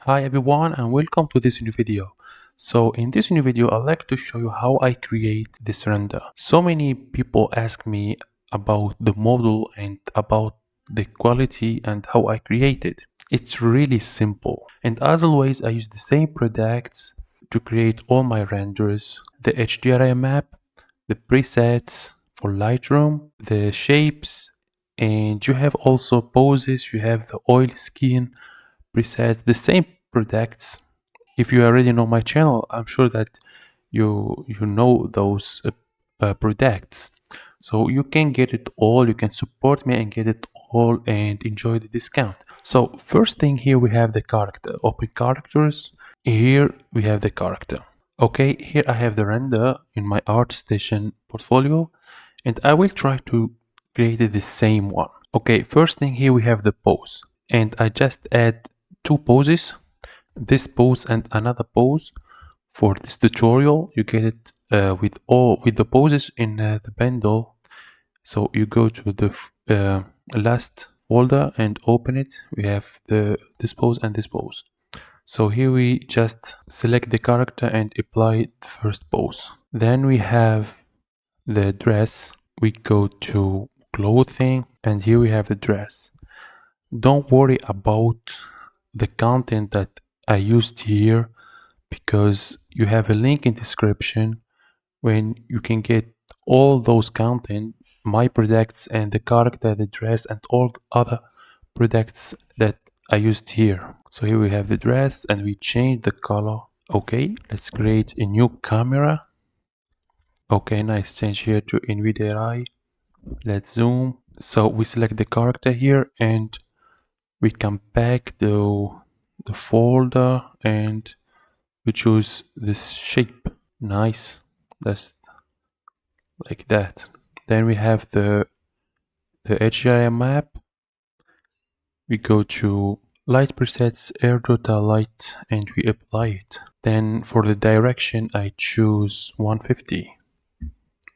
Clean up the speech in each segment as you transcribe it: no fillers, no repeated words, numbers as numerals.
Hi everyone and welcome to this new video. So in this new video I'd like to show you how I create this render. So many people ask me about the model and about the quality and how I create it. It's really simple, and as always I use the same products to create all my renders: the HDRI map, the presets for Lightroom, the shapes, and you have also poses, you have the oil skin presets, the same products. If you already know my channel, I'm sure that you know those products, so you can get it all. You can support me and get it all and enjoy the discount. So first thing, here we have the character. Open characters. Here we have the character. Okay, here I have the render in my ArtStation portfolio, and I will try to create the same one. Okay, first thing, here we have the pose, and I just add two poses, this pose and another pose. For this tutorial you get it with the poses in the bundle. So you go to the last folder and open it. We have this pose and this pose. So here we just select the character and apply the first pose. Then we have the dress. We go to clothing and here we have the dress. Don't worry about the content that I used here, because you have a link in description when you can get all those content, my products and the character, the dress, and all the other products that I used here. So here we have the dress and we change the color. Okay, let's create a new camera. Okay, nice, change here to NVIDIA. Let's zoom. So we select the character here and we come back to the folder and we choose this shape. Nice, just like that. Then we have the HDRI map. We go to light presets, rdaughter light, and we apply it. Then for the direction I choose 150.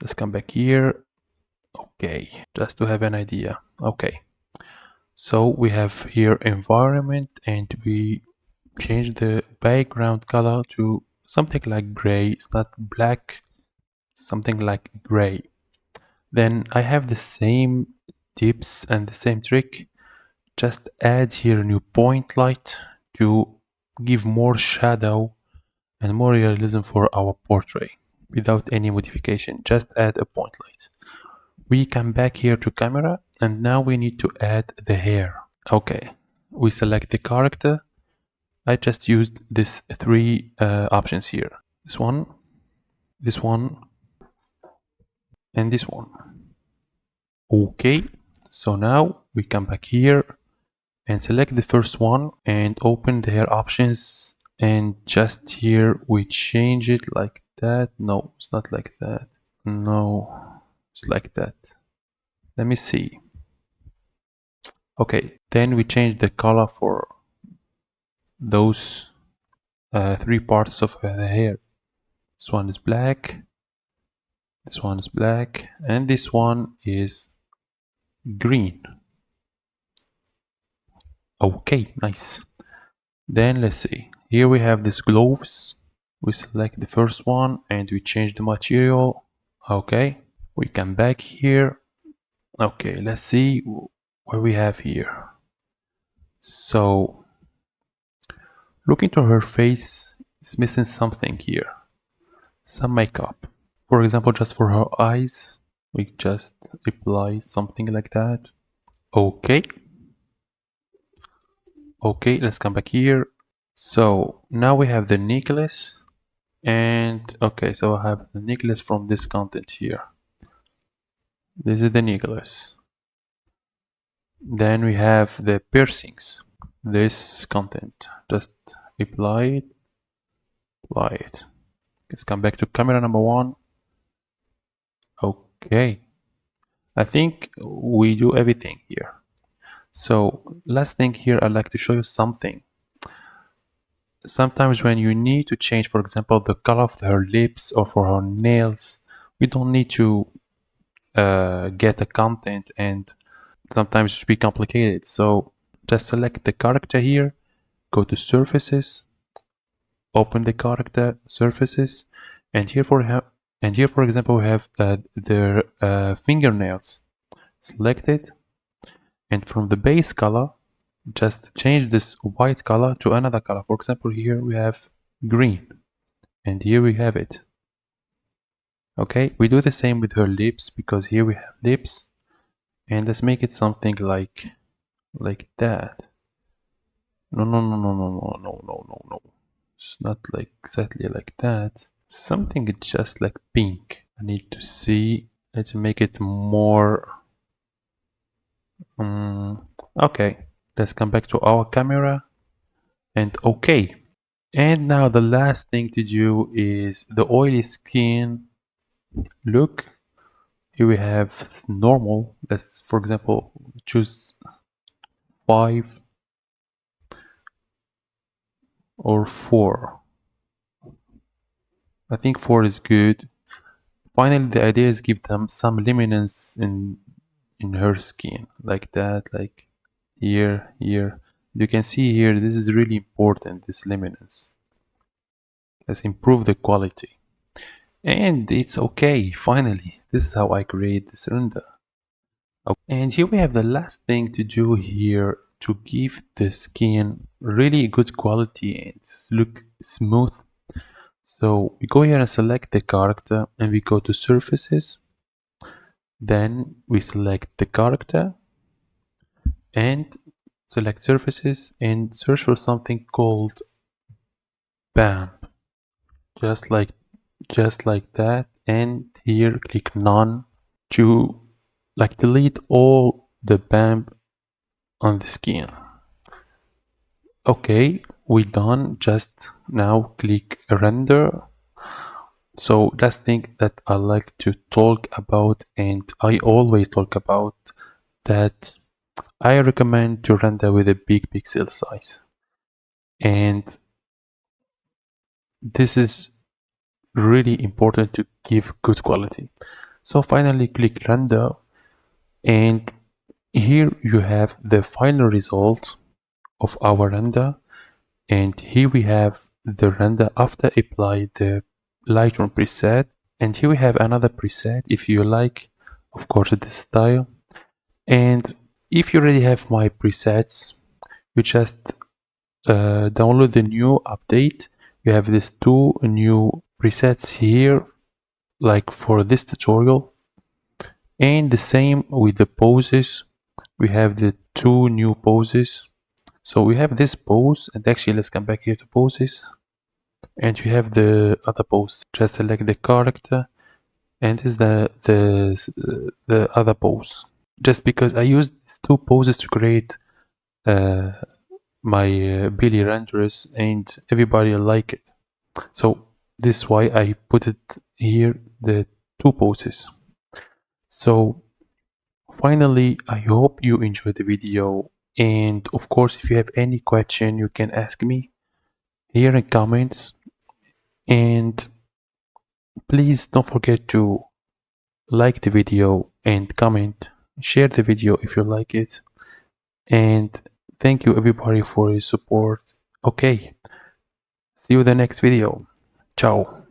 Let's come back here. Okay, just to have an idea. Okay, so we have here environment and we change the background color to something like gray. It's not black, something like gray. Then I have the same tips and the same trick. Just add here a new point light to give more shadow and more realism for our portrait without any modification. Just add a point light. We come back here to camera and now we need to add the hair. Okay, we select the character. I just used these three options here. This one, and this one. Okay, so now we come back here and select the first one and open the hair options, and just here we change it like that. No, it's not like that. No, it's like that. Let me see. Okay, then we change the color for those three parts of the hair. This one is black, this one is black, and this one is green. Okay, nice. Then let's see. Here we have these gloves. We select the first one and we change the material. Okay, we come back here. Okay, let's see what we have here. So look into her face. It's missing something here. Some makeup. For example, just for her eyes, we just apply something like that. Okay. Okay, let's come back here. So now we have the necklace, and okay, so I have the necklace from this content here. This is the necklace. Then we have the piercings. This content, just apply it, apply it. Let's come back to camera number one. Okay, I think we do everything here. So last thing here, I'd like to show you something. Sometimes when you need to change, for example, the color of her lips or for her nails, we don't need to get the content, and sometimes it should be complicated. So just select the character here go to surfaces, open the character surfaces, and here for example we have their fingernails. Select it, and from the base color just change this white color to another color. For example, here we have green, and here we have it. Okay, we do the same with her lips, because here we have lips, and let's make it something like that. No, it's not like exactly like that. Something just like pink. I need to see. Let's make it more okay, let's come back to our camera, and okay. And now the last thing to do is the oily skin look. Here we have normal. Let's, for example, choose 5 or 4. I think 4 is good. Finally, the idea is give them some luminance in her skin, like that, like here. You can see here, this is really important, this luminance. Let's improve the quality. And it's okay, finally. This is how I create this render. And here we have the last thing to do here to give the skin really good quality and look smooth. So we go here and select the character, and we go to surfaces. Then we select the character and select surfaces and search for something called BAM. Just like that, and here click none to like delete all the BAM on the skin. Okay, we done. Just now click render. So last thing that I like to talk about, and I always talk about, that I recommend to render with a big pixel size, and this is really important to give good quality. So finally click render, and here you have the final result of our render, and here we have the render after apply the Lightroom preset. And here we have another preset if you like, of course, this style. And if you already have my presets, you just download the new update. You have these 2 new presets here, like for this tutorial. And the same with the poses. We have the 2 new poses. So we have this pose, and actually let's come back here to poses, and you have the other pose. Just select the character, and this is the other pose. Just because I used these 2 poses to create my Billie renders, and everybody like it. So this is why I put it here, the 2 poses. So finally, I hope you enjoyed the video, and of course, if you have any question, you can ask me here in comments. And please don't forget to like the video and comment, share the video if you like it. And thank you everybody for your support. Okay, see you in the next video. Ciao.